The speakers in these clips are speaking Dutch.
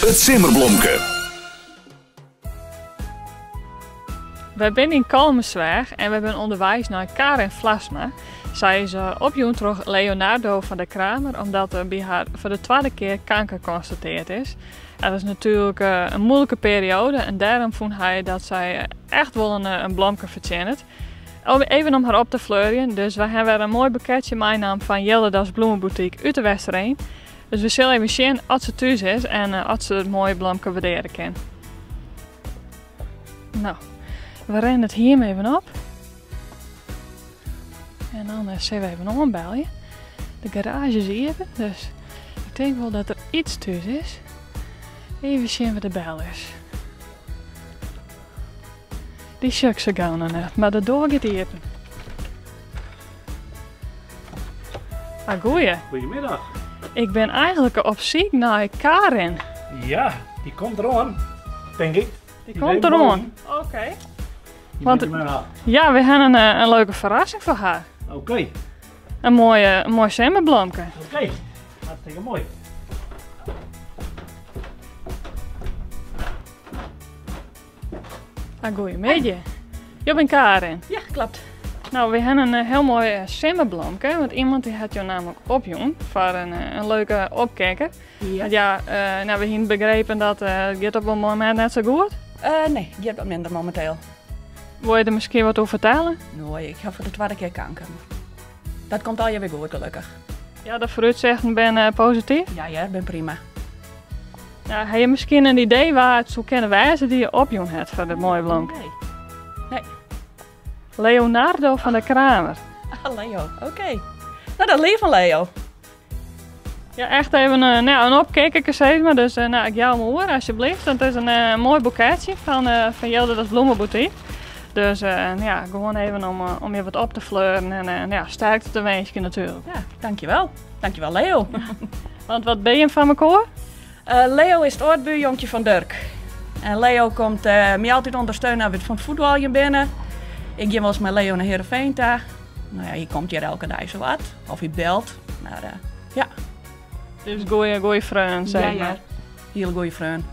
Het Simmerblomke. We zijn in Kalmensweg en we zijn onderwijs naar Karen Vlasma. Zij is opjoen terug Leonardo van der Kramer, omdat er bij haar voor de tweede keer kanker geconstateerd is. Dat is natuurlijk een moeilijke periode en daarom vond hij dat zij echt wel een blomke verdient. Even om haar op te fleuren, dus we hebben weer een mooi boeketje meenam van Jeldedas Bloemenboutique uit de Westereen. Dus we zullen even zien als ze thuis is en als ze het mooie blomke waarderen kan. Nou, we rennen het hier even op. En dan zullen we even aanbellen. De garage is even, dus ik denk wel dat er iets thuis is. Even zien wat de bel is. Die schukt ze gauw nog net, maar de deur gaat open. Ah, goeie. Goedemiddag. Ik ben eigenlijk op zoek naar Karen. Ja, die komt eraan, denk ik. Die komt eraan. Oké. Want Want ja, we hebben een leuke verrassing voor haar. Oké, Een mooi zomerblomke. hartstikke mooi. Ah, goeiemiddag. Je bent Karen. Ja, klopt. Nou, we hebben een heel mooi zomerblomke, want iemand die had jou namelijk opjoen voor een leuke opkijker. Ja. Ja, nou, we hebben begrepen dat het gaat op een moment net zo goed. Nee, je hebt wat minder momenteel. Wil je er misschien wat over vertellen? Nee, ik heb voor de tweede keer kanker. Dat komt al je weer goed, gelukkig. Ja, de vooruitzichten ben positief. Ja, ik ben prima. Ja, heb je misschien een idee waar het zo kunnen wijzen die je opjoen hebt voor dit mooie blomke? Nee. Leonardo van der Kramer. Ah, Leo, oké. Nou, dat lief van Leo. Ja, echt even een opkijker, zeg maar. Dus nou, ik jou me hoor, alsjeblieft. Het is een mooi boeketje van Jeldedas Bloemenboutique. Dus ja, gewoon even om je wat op te fleuren en ja, sterkte te wensen natuurlijk. Ja, dankjewel. Dankjewel, Leo. Want wat ben je van mijn koor? Leo is het oortbuurjongetje van Dirk. En Leo komt mij altijd ondersteunen als we van het voetbalje binnen. Ik ga wel eens met Leo naar Heerenveen toe. Nou ja, je komt hier elke dag zo wat. Of je belt. Maar ja. Dus goeie vriend, zeg maar. Heel goeie vriend.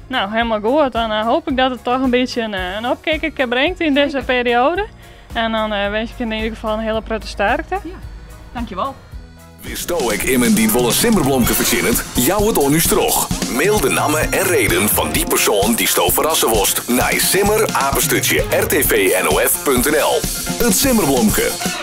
Nou, helemaal goed. Dan hoop ik dat het toch een beetje een opkijker brengt in deze periode. En dan wens ik in ieder geval een hele prettige sterkte. Ja, dankjewel. Wist ik iemand die wel een simmerblomke verzint? Jou het on terug. Mail de namen en reden van die persoon die sto verrassen worst naar simmer@rtvnof.nl. Het Simmerblomke.